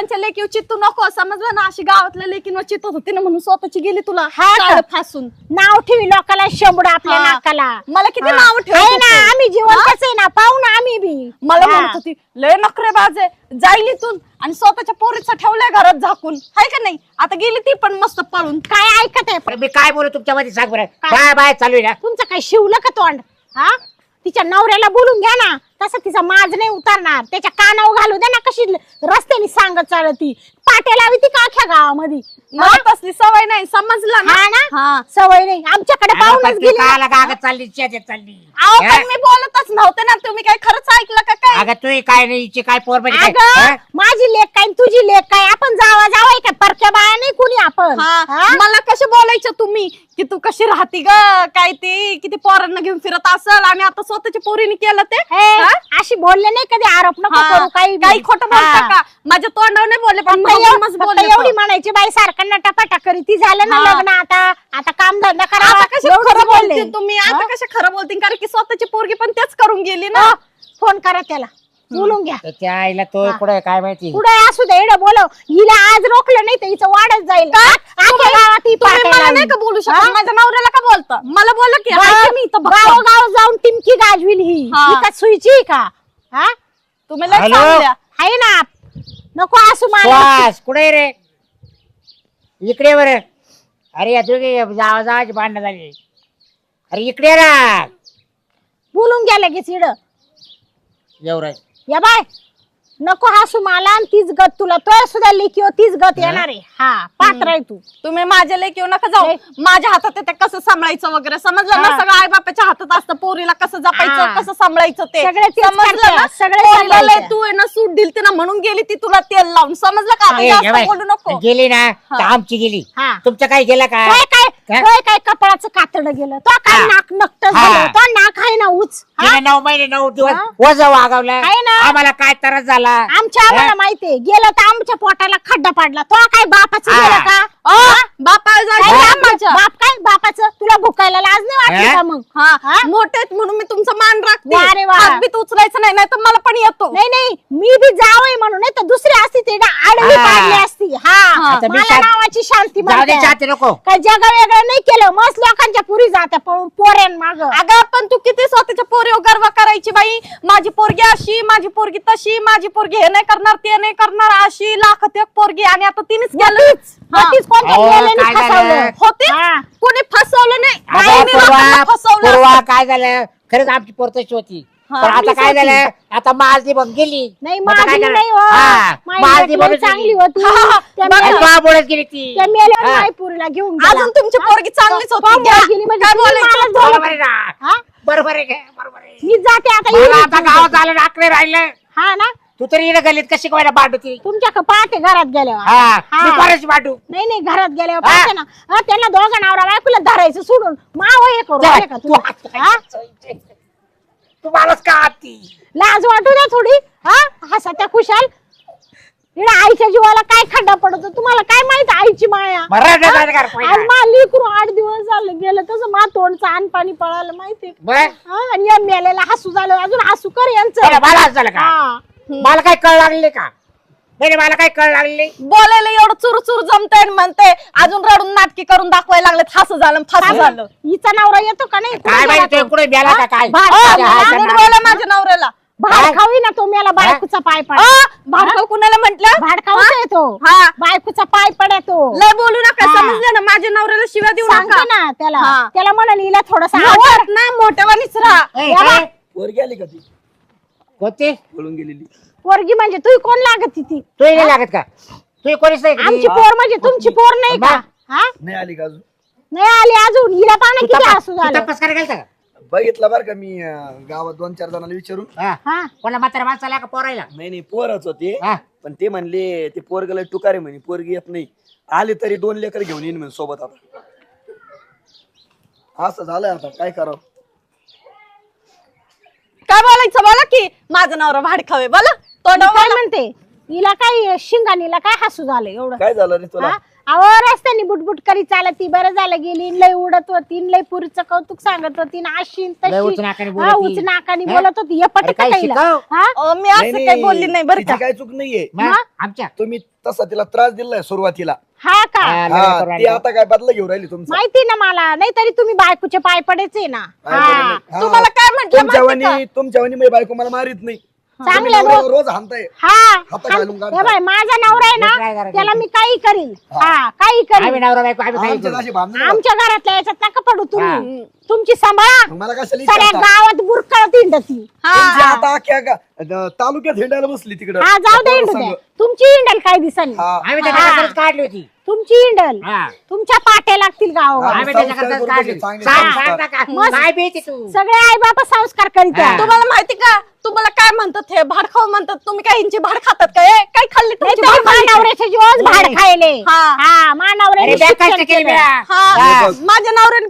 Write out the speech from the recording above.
लोकांच्या लेकीव चित्तू नको, समजलं ना? अशी गावातल्या लेकींवर चित्तत होती ना म्हणून स्वतःची गेली तुला फासून. नाव ठेवी लोकाला शेंबूड आपल्या नाकाला. मला किती नाव ठेव ना, आम्ही जिवंतच आहे ना, पाहू ना आम्ही बी. मला म्हणत होती लय नखरेबाज आहे, जाईल इथून आणि स्वतःच्या पोरीचं ठेवलंय घरात झाकून, हाय का नाही? आता गेली ती पण मस्त पळून. काय ऐकत आहे? मी काय बोलू तुमच्यामध्ये सांग बरं. बाय बाय चालू आहे ना. तुमचं काय शिवलं का तोंड? हा, तिच्या नवऱ्याला बोलून घ्या ना, तसं तिचा माज नाही उतरणार. त्याच्या कानावर घालू दे ना, कशी रस्त्याने सांगत चालती. पाट्या लावी ती का अख्ख्या गावामध्ये? मला तसली सवय नाही, समजलं ना? सवय नाही. आमच्याकडे पाहूनच गेली. गागत चालली शेतात चालली. अहो पण मी बोलतच नव्हते ना, तुम्ही काय खरंच ऐकलं का काय? अगं तू काय नाही हिची काय पोर म्हणजे अगं, काय? माझी लेक काय तुझी लेक काय? आपण जावा जावाय काय परक्या बाया नाही कुणी आपण. मला कसे बोलायचं तुम्ही की तू कशी राहती ग, काय ते किती पोरांना घेऊन फिरत असल आणि आता स्वतःच्या पोरीने केलं ते? अशी बोलले नाही कधी, आरोप नको करू. काही खोटं बोलता का? माझ्या तोंडावर नाही बोलले, पण फक्त एवढी म्हणायची बाई सारखं नटापटा करी. ती झालं ना लग्न, आता काम धंदा करा. आता कशी खरं बोलते तुम्ही? आता कशा खरं बोलते? कारण की स्वतःची पोरगी पण तेच करून गेली ना. फोन करा त्याला, बोलून घ्या. त्याच्या आईला तो कुठे काय माहिती पुढे असू दे, एवढं बोलव. हिला आज रोखलं नाही तर हिचं वाढत जाईल. तुम्ही मला नाही का बोलू शकत? माझ्या नवऱ्याला का बोलता? मला बोला की मी गाव जाऊन टिमकी गाजविल ही का सुईची का? हा, तुम्ही लय चांगल्या आहे ना. नको असू मला. श्वास कुठे रे? इकडे बर. अरे या तुझी जावाची भांडणं झाली. अरे इकडे ना. बोलून घ्या लगेच इड. एवढं या बाय, नको हसू मला. आणि तीच गत तुला, तो सुद्धा लेखी तीच गत येणार आहे. हा, पात्र आहे तू. तुम्ही माझ्या लेकी नका जाऊ. माझ्या हातात ते कसं सांभाळायचं वगैरे, समजलं ना? सगळं आई बापाच्या हातात असतं. पोरीला कसं जपायचं, कसं सांभाळायचं ते समजलं ना? सगळे तू आहे ना सूट दिलती ना म्हणून गेली ती तुला तेल लावून, समजलं का? जास्त बोलू नको. गेली ना तर आमची गेली. तुमचं काय गेलं का? काय कपाळाचं कातड गेलं तो? काय नाक नकट झालं तो? नाक आहे ना उच. 9 महिने 9 दिवस वज वागवलं. आम्हाला काय त्रास झाला आम्हाला माहितीये. गेलं तर आमच्या पोटाला खड्डा पाडला तो. काय बापाचं गेलं का? बाप काय बापाचं? तुला भुकायला लाज नाही वाटली का? मग मोठेत म्हणून मी तुमचा मान राखते. अरे वा. हात बीत उचलायचं नाही, नाही तर मला पण येतो. नाही मी बी जावंय म्हणून, नाही तर दुसरी असती ते आडवी पाडली असती. मला नावाची शांती नको. काय जगा वेगळं नाही केलं. मस्त लोकांच्या पुरी जात्या पळून पोऱ्यान माग. अगं पण तू किती स्वतःच्या पोरीवर गर्व करायची बाई. माझी पोरगी अशी, माझी पोरगी तशी, माझी पोरगी हे नाही करणार ते नाही करणार, अशी लाखात एक पोरगी. आणि आता तिनेच केलं. होते कोणी फसवलं नाही. फसवलं काय झालं? खरंच आमची पोर तशी होती. पण आता काय झालं? आता मालदी बघ गेली. नाही माझी नाही, मालदी चांगली होती. गेली ती. पुरीला घेऊन अजून तुमची पोरगी चांगलीच होती. बरोबर आहे काय? बरोबर आहे. मी जाते आता गावात आलं राखले राहिलं. हा ना, तू तरी इकडे गलीत कशी कोणा बांधू? तुमच्या पहाटे घरात गेल्यावर बांधू नाही घरात गेल्यावर पाहते ना. त्यांना दोघं नवरा बायकोला धरायचं सोडून माव हे करू का तुला? तुम्हालाच का आती लाज वाटू द्या थोडी. हसा त्या खुशाल. आईच्या जीवाला काय खड्डा पडतो तुम्हाला काय माहित? आईची माया. आज माली करू 8 दिवस झाले गेलं तसं मा तोंडचं आण पाणी पळालं माहिती. आणि या मेलेला हसू झालं. अजून हसू कर यांचं. मला काय कळ लागले का? नाही मला काय कळ लागले. बोलायला एवढं चुरू चुरू जमतंय म्हणते, अजून रडून नाटकी करून दाखवायला लागले. फास झालं. हिचा नवरा येतो का नाही? काय माहिती कुठे गेला का काय? बोला माझ्या नवऱ्याला. भाडखावी ना तो मेला बायकोचा पाय पड. भाडखाव कुणाला म्हटलं? भाडखावच येतो. बायकोचा पाय पड तो. लय बोलू नका, समजलं ना? माझ्या नवऱ्याला शिव्या देऊ नका ना. त्याला म्हणाल हिला थोडस ना मोठ्यावानीच राहा. पोरगी आली का ती? कोणती पळून गेलेली पोरगी म्हणजे तू कोण लागत ती? तू नाही लागत का? तू कोणीच नाही. आमची पोर म्हणजे तुमची पोर नाही का? नाही आली का अजून? नाही आली अजून. हिला पाहणं किती असू झालं. तपास करायला गेलता का? बघितलं बरं का मी गावात 2-4 जणांना विचारून. कोणा म्हातारा माणसाला का पोरायला? नाही पोरच होते. पण ते म्हणले ते पोरगला टुकारे म्हणे पोरगी येत नाही. आले तरी 2 लेकर घेऊन येईन म्हणे सोबत. आता असं झालंय. आता काय करावं? काय बोलायचं बोला की. माझं नवरा भाडखावे बोला. काय म्हणते? हिला काय शिंगाणीला काय हसू झालं एवढं काय झालं रे तुला? हा? अहो रस्त्याने बुटबुट करीत चालत ती बरं झालं गेली लय उडत होती लय पुरीचं कौतुक सांगत होती अशी लय उच तशी नाकाने बोलत होती. उच नाकाने हा? बोलत होती हे अरे पटत काय काहीला शिकाव? हा मी असं काही बोलली नाही बरं तिची का. काय चूक नाहीये मग आमच्या तुम्ही तसा तिला त्रास दिलाय सुरुवातीला. हा का हा, लग्न हा, करून ती आणलं. आता काय बदला घेऊन राहिली तुमचा? माहिती ना मला नाही तरी तुम्ही बायकोचे पाय पडायचे ना काय हा बरं नाही. हा. तुम्हाला काय म्हटलं माहिती का? तुमच्यावानी मी बायको मला मारित नाही. चांगलं तुम्ही नवऱ्याला रोज- रोज हाणताय. हा हातं घालून काढता. हे बाय माझा नवरा आहे हे try ना करा त्याला तुम्ही. मी काही करील हा काही आम्ही करील नवरा बायको आम्ही काही आमच्यात करू. अशी भांडणं नाही. आमच्या घरातल्या याच्यात नका पडू तुम्ही हा. तुमची सांभाळा मला कशाला साऱ्या विचारता? गावात बुरकळत हिंडती तुमची आता अख्ख्या तालुक्यात हिंडायला बसली तिकडं. हा जाऊ दे पोरं हिंडू संग. द्या तुमची हिंडल काय दिसन हा. आम्ही त्याच्याकरताच काढली होती तुमची हिंडल हा. तुमच्या पाट्या लागतील गावात हा. आम्ही संस्कार त्याच्याकरताच करू काढली पाहिजे, चांगले सांग संस्कार. सांग का मस्त. काय बेती तू सगळे आई बाबा संस्कार करीत हा. आहे. तुम्हाला माहिती का तुम्हाला काय म्हणतात हे भाड खाऊ म्हणतात तुम्ही काय यांची भाड खातात काय काय खाल्ली नाही तुमची तरी भाड खाल्ली? मानावऱ्याचे जीवच भाड खायले हा. हा मानावऱ्याने अरे बॅग शिक्षण कष्ट केली केलं. बॅ. हा हा. माझ्या नवऱ्याने